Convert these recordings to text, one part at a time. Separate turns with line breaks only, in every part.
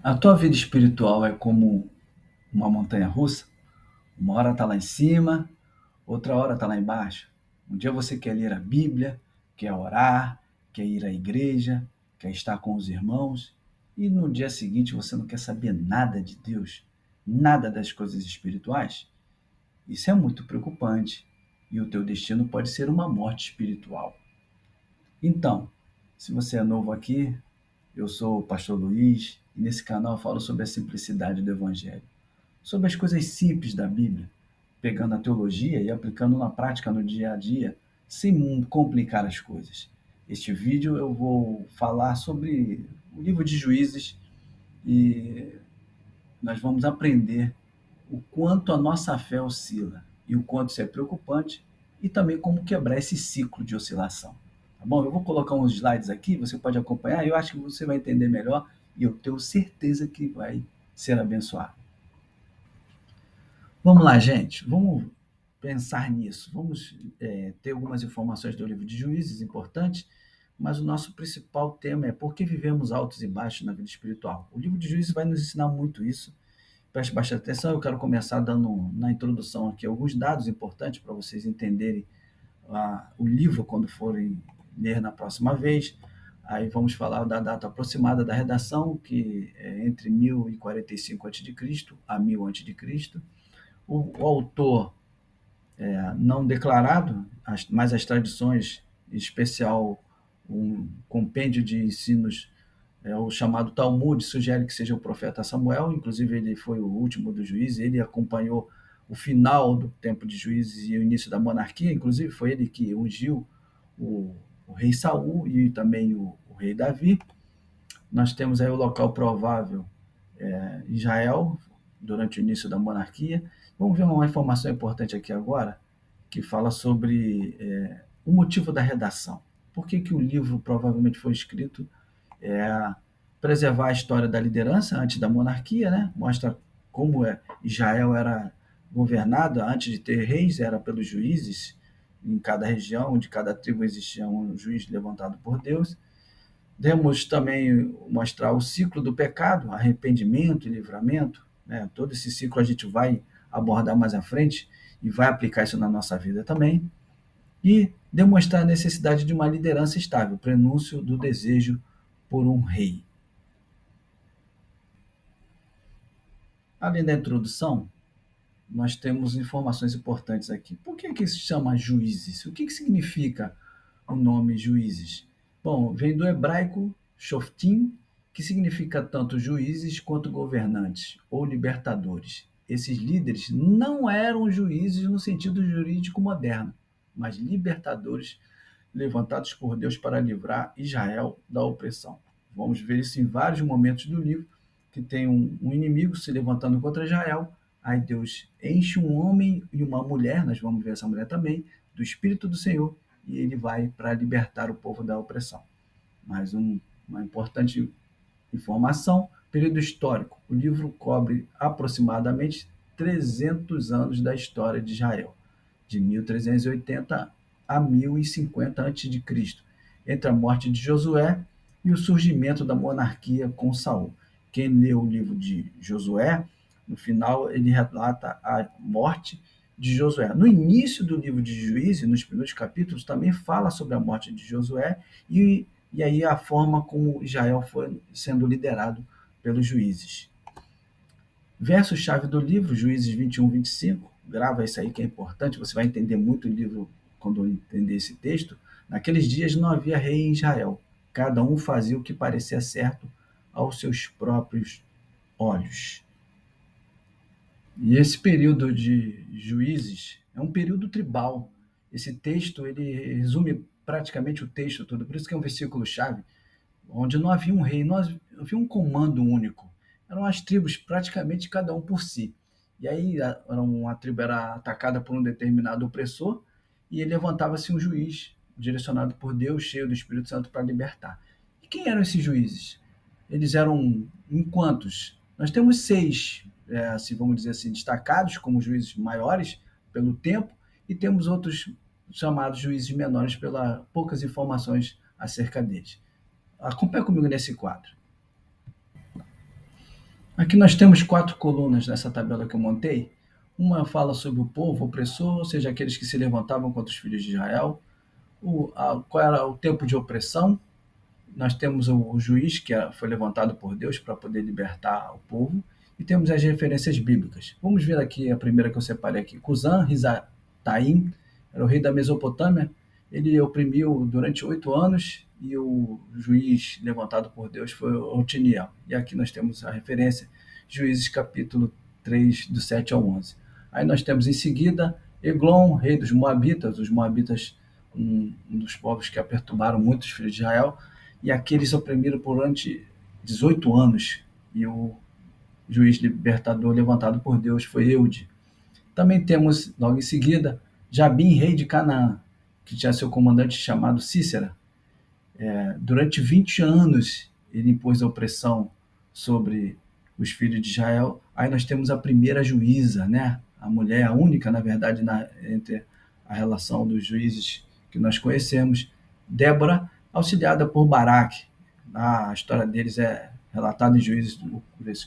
A tua vida espiritual é como uma montanha russa? Uma hora está lá em cima, outra hora está lá embaixo. Um dia você quer ler a Bíblia, quer orar, quer ir à igreja, quer estar com os irmãos, e no dia seguinte você não quer saber nada de Deus, nada das coisas espirituais. Isso é muito preocupante, e o teu destino pode ser uma morte espiritual. Então, se você é novo aqui, eu sou o pastor Luiz, e nesse canal eu falo sobre a simplicidade do Evangelho, sobre as coisas simples da Bíblia, pegando a teologia e aplicando na prática no dia a dia, sem complicar as coisas. Este vídeo eu vou falar sobre o livro de Juízes e nós vamos aprender o quanto a nossa fé oscila e o quanto isso é preocupante e também como quebrar esse ciclo de oscilação. Tá bom? Eu vou colocar uns slides aqui, você pode acompanhar, eu acho que você vai entender melhor e eu tenho certeza que vai ser abençoado. Vamos lá, gente. Vamos pensar nisso. Vamos ter algumas informações do livro de Juízes importantes, mas o nosso principal tema é por que vivemos altos e baixos na vida espiritual. O livro de Juízes vai nos ensinar muito isso. Preste bastante atenção. Eu quero começar dando na introdução aqui alguns dados importantes para vocês entenderem o livro quando forem ler na próxima vez. Aí vamos falar da data aproximada da redação, que é entre 1045 a.C. a 1000 a.C. O autor não declarado, mas as tradições, em especial um compêndio de ensinos, o chamado Talmud, sugere que seja o profeta Samuel, inclusive ele foi o último dos juízes, ele acompanhou o final do tempo de juízes e o início da monarquia, inclusive foi ele que ungiu o, o rei Saul e também o rei Davi. Nós temos aí o local provável, Israel, durante o início da monarquia. Vamos ver uma informação importante aqui agora, que fala sobre o motivo da redação. Por que, que o livro provavelmente foi escrito? É preservar a história da liderança antes da monarquia, né? Mostra como Israel era governada antes de ter reis, era pelos juízes. Em cada região, de cada tribo existia um juiz levantado por Deus. Devemos também mostrar o ciclo do pecado, arrependimento e livramento, né? Todo esse ciclo a gente vai abordar mais à frente e vai aplicar isso na nossa vida também. E demonstrar a necessidade de uma liderança estável, prenúncio do desejo por um rei. Além da introdução, nós temos informações importantes aqui. Por que se chama juízes? O que significa o nome juízes? Bom, vem do hebraico shoftim, que significa tanto juízes quanto governantes ou libertadores. Esses líderes não eram juízes no sentido jurídico moderno, mas libertadores levantados por Deus para livrar Israel da opressão. Vamos ver isso em vários momentos do livro, que tem um inimigo se levantando contra Israel. Aí Deus enche um homem e uma mulher, nós vamos ver essa mulher também, do Espírito do Senhor, e ele vai para libertar o povo da opressão. Mais uma importante informação, período histórico. O livro cobre aproximadamente 300 anos da história de Israel, de 1380 a 1050 a.C., entre a morte de Josué e o surgimento da monarquia com Saul. Quem lê o livro de Josué, no final ele relata a morte de Josué. No início do livro de Juízes, nos primeiros capítulos, também fala sobre a morte de Josué e aí a forma como Israel foi sendo liderado pelos juízes. Verso-chave do livro, Juízes 21, 25, grava isso aí que é importante, você vai entender muito o livro quando entender esse texto. Naqueles dias não havia rei em Israel, cada um fazia o que parecia certo aos seus próprios olhos. E esse período de Juízes é um período tribal. Esse texto ele resume praticamente o texto todo, por isso que é um versículo-chave, onde não havia um rei, não havia um comando único. Eram as tribos, praticamente cada um por si. E aí uma tribo era atacada por um determinado opressor e levantava-se um juiz direcionado por Deus, cheio do Espírito Santo, para libertar. E quem eram esses juízes? Eles eram em quantos? Nós temos seis, assim, vamos dizer assim, destacados como juízes maiores pelo tempo, e temos outros chamados juízes menores pelas poucas informações acerca deles. Acompanhe comigo nesse quadro. Aqui nós temos 4 colunas nessa tabela que eu montei. Uma fala sobre o povo opressor, ou seja, aqueles que se levantavam contra os filhos de Israel. Qual era o tempo de opressão? Nós temos o juiz, que foi levantado por Deus para poder libertar o povo, e temos as referências bíblicas. Vamos ver aqui a primeira que eu separei aqui. Cusã Risataim era o rei da Mesopotâmia. Ele oprimiu durante 8 anos, e o juiz levantado por Deus foi Otiniel. E aqui nós temos a referência, Juízes capítulo 3, do 7 ao 11. Aí nós temos em seguida Eglon, rei dos Moabitas, os Moabitas, um dos povos que perturbaram muitos filhos de Israel, e aqueles oprimiram durante 18 anos, e o juiz libertador levantado por Deus foi Eude. Também temos, logo em seguida, Jabim, rei de Canaã, que tinha seu comandante chamado Cícera. Durante 20 anos ele impôs a opressão sobre os filhos de Israel. Aí nós temos a primeira juíza, né? A mulher, a única, na verdade, entre a relação dos juízes que nós conhecemos, Débora, auxiliada por Baraque. A história deles é relatada em Juízes,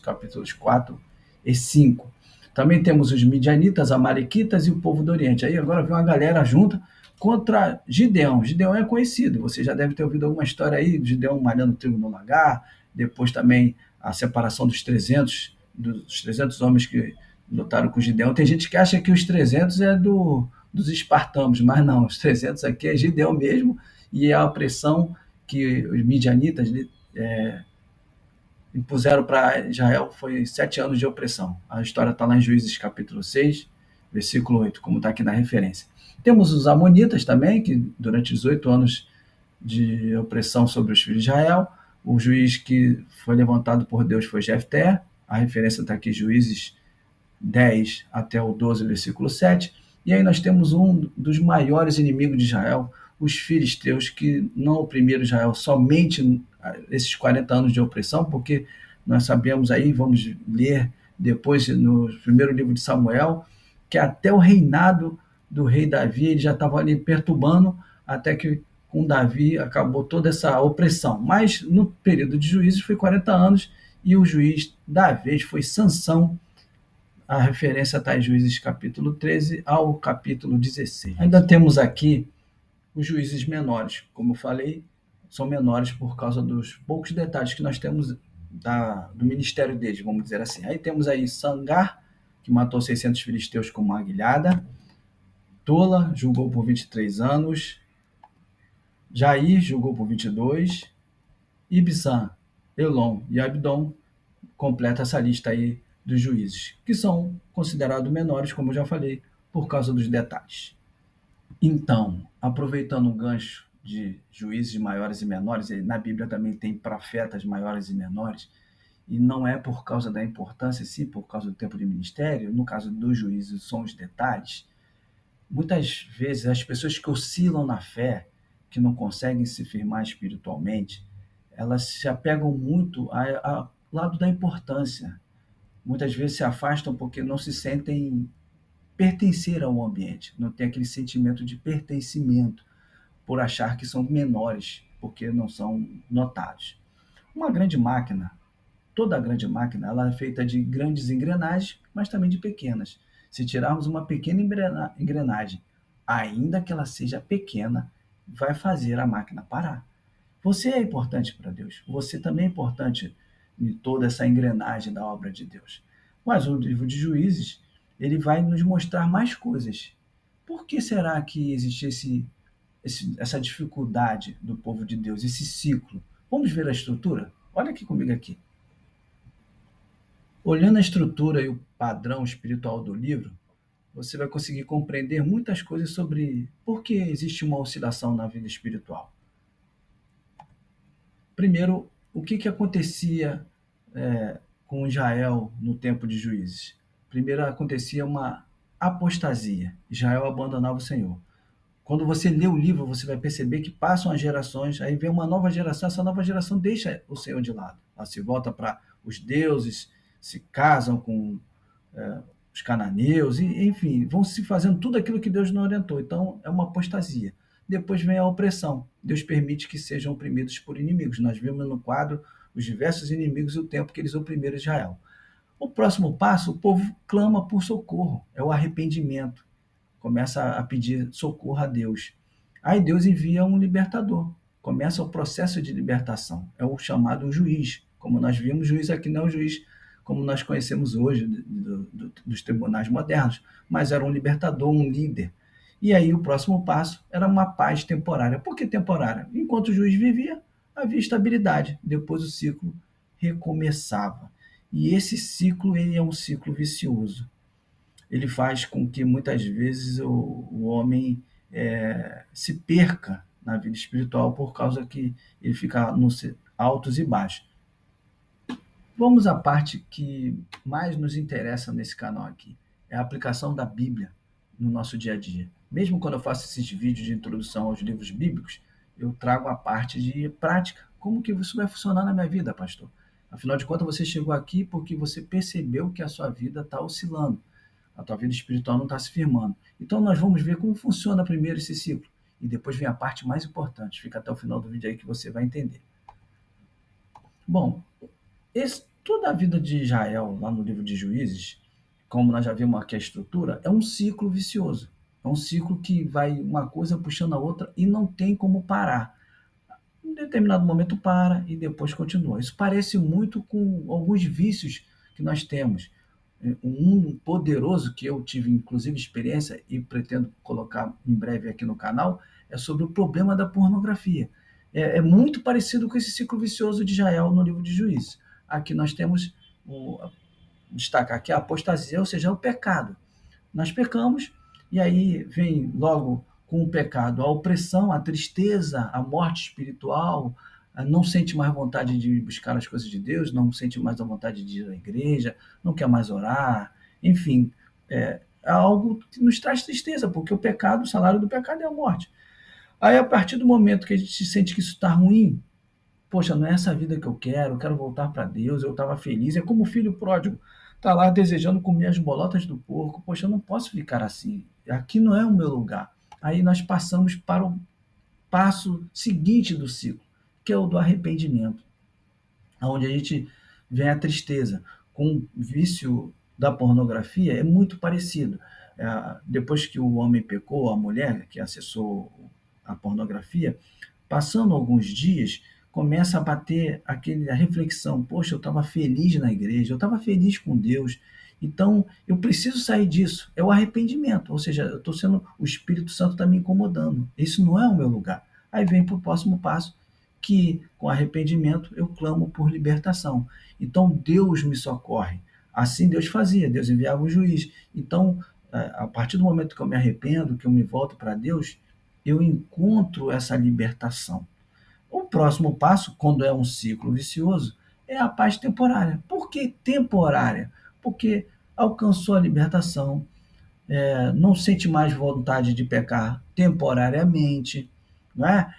capítulos 4 e 5. Também temos os midianitas, amalequitas e o povo do Oriente. Aí agora vem uma galera junta contra Gideão. Gideão é conhecido, você já deve ter ouvido alguma história aí, Gideão malhando trigo no lagar, depois também a separação dos 300 homens que lutaram com Gideão. Tem gente que acha que os 300 é dos espartanos, mas não, os 300 aqui é Gideão mesmo, e a opressão que os midianitas impuseram para Israel foi 7 anos de opressão. A história está lá em Juízes capítulo 6, versículo 8, como está aqui na referência. Temos os amonitas também, que durante 18 anos de opressão sobre os filhos de Israel, o juiz que foi levantado por Deus foi Jefté, a referência está aqui, Juízes 10 até o 12, versículo 7. E aí nós temos um dos maiores inimigos de Israel, os filisteus, que não oprimiram Israel somente esses 40 anos de opressão, porque nós sabemos aí, vamos ler depois no primeiro livro de Samuel, que até o reinado do rei Davi, ele já estava ali perturbando, até que com Davi acabou toda essa opressão. Mas no período de juízes foi 40 anos, e o juiz da vez foi Sansão. A referência está em Juízes capítulo 13 ao capítulo 16. Ainda temos aqui os juízes menores. Como eu falei, são menores por causa dos poucos detalhes que nós temos do ministério deles, vamos dizer assim. Aí temos aí Sangar, que matou 600 filisteus com uma aguilhada. Tola julgou por 23 anos. Jair julgou por 22. Ibsam, Elon e Abdon completa essa lista aí dos juízes, que são considerados menores, como eu já falei, por causa dos detalhes. Então, aproveitando o gancho de juízes maiores e menores, na Bíblia também tem profetas maiores e menores, e não é por causa da importância, sim, por causa do tempo de ministério, no caso dos juízes são os detalhes. Muitas vezes as pessoas que oscilam na fé, que não conseguem se firmar espiritualmente, elas se apegam muito ao lado da importância. Muitas vezes se afastam porque não se sentem pertencer ao ambiente, não tem aquele sentimento de pertencimento, por achar que são menores, porque não são notados. Uma grande máquina, toda grande máquina, ela é feita de grandes engrenagens, mas também de pequenas. Se tirarmos uma pequena engrenagem, ainda que ela seja pequena, vai fazer a máquina parar. Você é importante para Deus, você também é importante em toda essa engrenagem da obra de Deus. Mas o livro de Juízes, ele vai nos mostrar mais coisas. Por que será que existe essa dificuldade do povo de Deus, esse ciclo? Vamos ver a estrutura? Olha aqui comigo aqui. Olhando a estrutura e o padrão espiritual do livro, você vai conseguir compreender muitas coisas sobre por que existe uma oscilação na vida espiritual. Primeiro, o que acontecia com Israel no tempo de Juízes? Primeiro, acontecia uma apostasia. Israel abandonava o Senhor. Quando você lê o livro, você vai perceber que passam as gerações, aí vem uma nova geração, essa nova geração deixa o Senhor de lado. Ela se volta para os deuses, se casam com os cananeus, e, enfim, vão se fazendo tudo aquilo que Deus não orientou. Então, é uma apostasia. Depois vem a opressão. Deus permite que sejam oprimidos por inimigos. Nós vimos no quadro os diversos inimigos e o tempo que eles oprimiram Israel. O próximo passo, o povo clama por socorro, é o arrependimento, começa a pedir socorro a Deus. Aí Deus envia um libertador, começa o processo de libertação, é o chamado juiz. Como nós vimos, juiz aqui não é o juiz como nós conhecemos hoje dos tribunais modernos, mas era um libertador, um líder. E aí o próximo passo era uma paz temporária. Por que temporária? Enquanto o juiz vivia, havia estabilidade, depois o ciclo recomeçava. E esse ciclo ele é um ciclo vicioso. Ele faz com que muitas vezes o homem se perca na vida espiritual por causa que ele fica nos altos e baixos. Vamos à parte que mais nos interessa nesse canal aqui, é a aplicação da Bíblia no nosso dia a dia. Mesmo quando eu faço esses vídeos de introdução aos livros bíblicos, eu trago a parte de prática. Como que isso vai funcionar na minha vida, pastor? Afinal de contas, você chegou aqui porque você percebeu que a sua vida está oscilando, a tua vida espiritual não está se firmando. Então nós vamos ver como funciona primeiro esse ciclo e depois vem a parte mais importante. Fica até o final do vídeo aí que você vai entender. Bom, toda a vida de Israel, lá no livro de Juízes, como nós já vimos aqui a estrutura, é um ciclo vicioso. É um ciclo que vai uma coisa puxando a outra e não tem como parar. Em determinado momento para e depois continua. Isso parece muito com alguns vícios que nós temos. Um poderoso que eu tive, inclusive, experiência e pretendo colocar em breve aqui no canal é sobre o problema da pornografia. É muito parecido com esse ciclo vicioso de Israel no livro de Juízes. Aqui nós temos, destacar aqui a apostasia, ou seja, o pecado. Nós pecamos e aí vem logo com o pecado a opressão, a tristeza, a morte espiritual, não sente mais vontade de buscar as coisas de Deus, não sente mais a vontade de ir à igreja, não quer mais orar, enfim, é algo que nos traz tristeza, porque o pecado, o salário do pecado é a morte. Aí, a partir do momento que a gente sente que isso está ruim, poxa, não é essa vida que eu quero voltar para Deus, eu estava feliz. É como o filho pródigo, está lá desejando comer as bolotas do porco. Poxa, eu não posso ficar assim, aqui não é o meu lugar. Aí nós passamos para o passo seguinte do ciclo, que é o do arrependimento, onde a gente vem a tristeza. Com o vício da pornografia é muito parecido. Depois que o homem pecou, a mulher que acessou a pornografia, passando alguns dias, começa a bater a reflexão: poxa, eu estava feliz na igreja, eu estava feliz com Deus, então eu preciso sair disso. É o arrependimento, ou seja, eu estou sendo, o Espírito Santo está me incomodando. Isso não é o meu lugar. Aí vem para o próximo passo, que com arrependimento eu clamo por libertação. Então Deus me socorre. Assim Deus fazia, Deus enviava o juiz. Então, a partir do momento que eu me arrependo, que eu me volto para Deus, eu encontro essa libertação. O próximo passo, quando é um ciclo vicioso, é a paz temporária. Por que temporária? Porque alcançou a libertação, não sente mais vontade de pecar temporariamente, não é?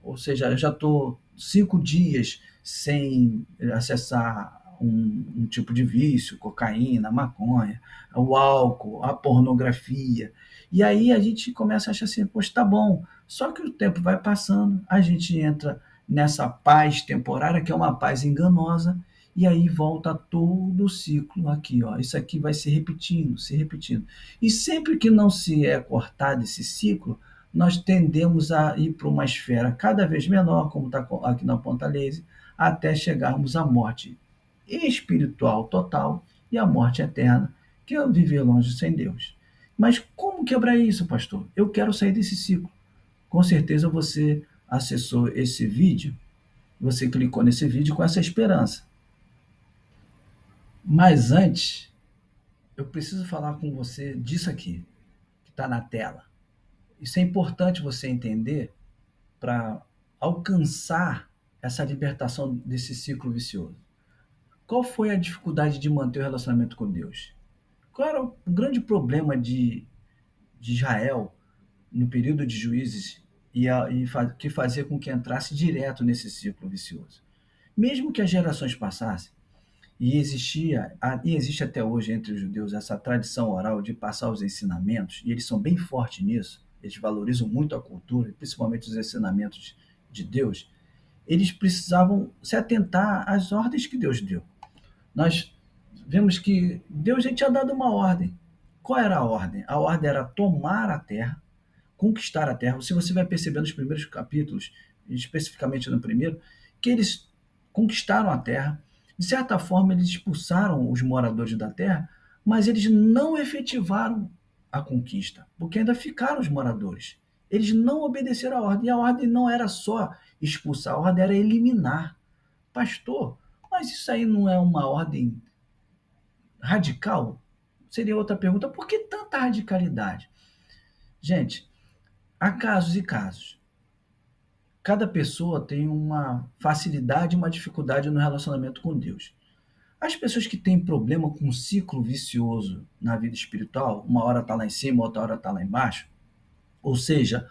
Ou seja, eu já estou 5 dias sem acessar um tipo de vício, cocaína, maconha, o álcool, a pornografia. E aí a gente começa a achar assim, poxa, tá bom. Só que o tempo vai passando, a gente entra nessa paz temporária, que é uma paz enganosa, e aí volta todo o ciclo aqui, ó. Isso aqui vai se repetindo, se repetindo. E sempre que não se é cortado esse ciclo, nós tendemos a ir para uma esfera cada vez menor, como está aqui na ponta laser, até chegarmos à morte espiritual total e à morte eterna, que é viver longe sem Deus. Mas como quebrar isso, pastor? Eu quero sair desse ciclo. Com certeza você acessou esse vídeo, você clicou nesse vídeo com essa esperança. Mas antes, eu preciso falar com você disso aqui, que está na tela. Isso é importante você entender para alcançar essa libertação desse ciclo vicioso. Qual foi a dificuldade de manter o relacionamento com Deus? Qual era o grande problema de Israel no período de Juízes que fazia com que entrasse direto nesse ciclo vicioso? Mesmo que as gerações passassem, e existe até hoje entre os judeus essa tradição oral de passar os ensinamentos, e eles são bem fortes nisso, eles valorizam muito a cultura, principalmente os ensinamentos de Deus, eles precisavam se atentar às ordens que Deus deu. Nós vemos que Deus já tinha dado uma ordem. Qual era a ordem? A ordem era tomar a terra, conquistar a terra. Se você vai perceber nos primeiros capítulos, especificamente no primeiro, que eles conquistaram a terra. De certa forma, eles expulsaram os moradores da terra, mas eles não efetivaram a conquista, porque ainda ficaram os moradores. Eles não obedeceram à ordem, e a ordem não era só expulsar, a ordem era eliminar. Pastor, mas isso aí não é uma ordem radical? Seria outra pergunta. Por que tanta radicalidade? Gente, há casos e casos. Cada pessoa tem uma facilidade e uma dificuldade no relacionamento com Deus. As pessoas que têm problema com um ciclo vicioso na vida espiritual, uma hora está lá em cima, outra hora está lá embaixo, ou seja,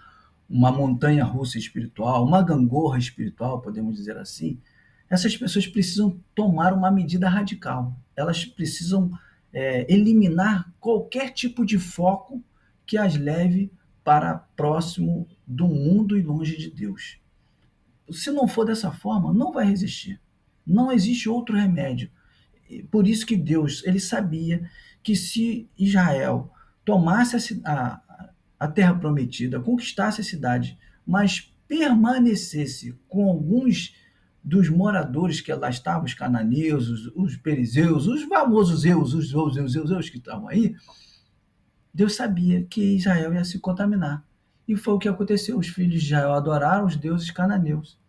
uma montanha russa espiritual, uma gangorra espiritual, podemos dizer assim, essas pessoas precisam tomar uma medida radical. Elas precisam eliminar qualquer tipo de foco que as leve para próximo do mundo e longe de Deus. Se não for dessa forma, não vai resistir. Não existe outro remédio. Por isso que Deus, ele sabia que se Israel tomasse a terra prometida, conquistasse a cidade, mas permanecesse com alguns dos moradores que lá estavam, os cananeus, os perizeus, os famosos Zeus que estavam aí, Deus sabia que Israel ia se contaminar. E foi o que aconteceu. Os filhos de Israel adoraram os deuses cananeus,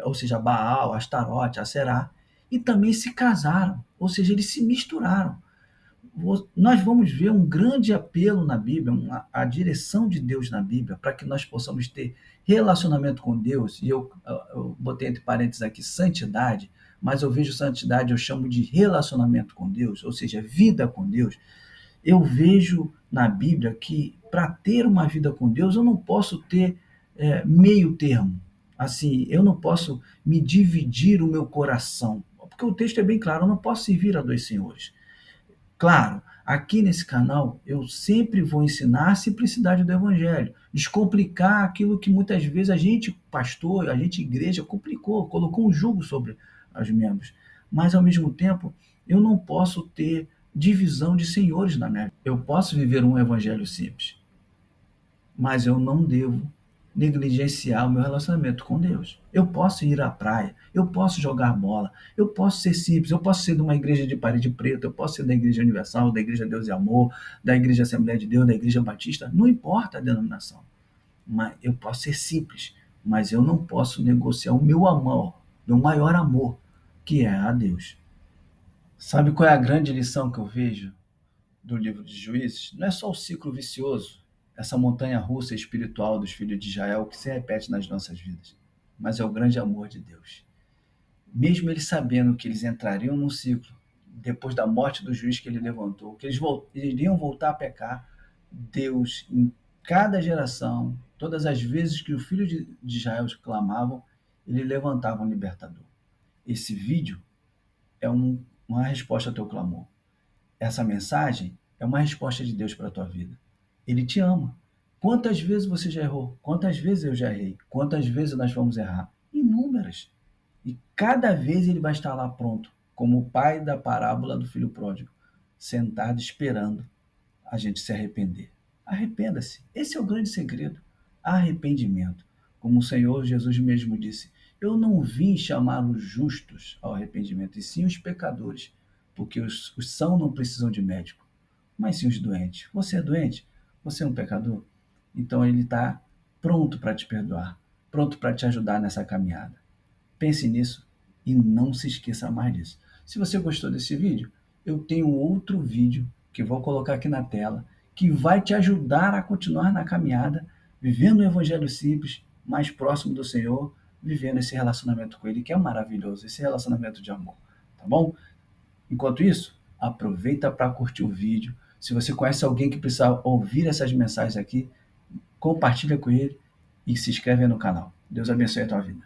ou seja, Baal, Astarote, Aserá, e também se casaram, ou seja, eles se misturaram. Nós vamos ver um grande apelo na Bíblia, a direção de Deus na Bíblia, para que nós possamos ter relacionamento com Deus, e eu botei entre parênteses aqui santidade, mas eu vejo santidade, eu chamo de relacionamento com Deus, ou seja, vida com Deus. Eu vejo na Bíblia que para ter uma vida com Deus eu não posso ter meio termo. Assim, eu não posso me dividir o meu coração, porque o texto é bem claro, eu não posso servir a dois senhores. Claro, aqui nesse canal eu sempre vou ensinar a simplicidade do Evangelho, descomplicar aquilo que muitas vezes a gente, pastor, a gente, igreja, complicou, colocou um jugo sobre os membros. Mas, ao mesmo tempo, eu não posso ter divisão de senhores na minha vida. Eu posso viver um Evangelho simples, mas eu não devo negligenciar o meu relacionamento com Deus. Eu posso ir à praia, eu posso jogar bola, eu posso ser simples, eu posso ser de uma igreja de parede preta, eu posso ser da Igreja Universal, da Igreja Deus e Amor, da Igreja Assembleia de Deus, da Igreja Batista, não importa a denominação. Mas eu posso ser simples, mas eu não posso negociar o meu amor, meu maior amor, que é a Deus. Sabe qual é a grande lição que eu vejo do livro de Juízes? Não é só o ciclo vicioso, essa montanha russa espiritual dos filhos de Israel que se repete nas nossas vidas, mas é o grande amor de Deus. Mesmo eles sabendo que eles entrariam num ciclo, depois da morte do juiz que ele levantou, que eles iriam voltar a pecar, Deus, em cada geração, todas as vezes que o filho de Israel clamavam, ele levantava um libertador. Esse vídeo é uma resposta ao teu clamor. Essa mensagem é uma resposta de Deus para a tua vida. Ele te ama. Quantas vezes você já errou? Quantas vezes eu já errei? Quantas vezes nós vamos errar? Inúmeras. E cada vez ele vai estar lá pronto, como o pai da parábola do filho pródigo, sentado esperando a gente se arrepender. Arrependa-se. Esse é o grande segredo. Arrependimento. Como o Senhor Jesus mesmo disse, eu não vim chamar os justos ao arrependimento, e sim os pecadores, porque os são não precisam de médico, mas sim os doentes. Você é doente? Você é um pecador? Então ele está pronto para te perdoar, pronto para te ajudar nessa caminhada. Pense nisso e não se esqueça mais disso. Se você gostou desse vídeo, eu tenho outro vídeo que vou colocar aqui na tela, que vai te ajudar a continuar na caminhada, vivendo o evangelho simples, mais próximo do Senhor, vivendo esse relacionamento com Ele, que é maravilhoso, esse relacionamento de amor, tá bom? Enquanto isso, aproveita para curtir o vídeo. Se você conhece alguém que precisa ouvir essas mensagens aqui, compartilha com ele e se inscreve no canal. Deus abençoe a tua vida.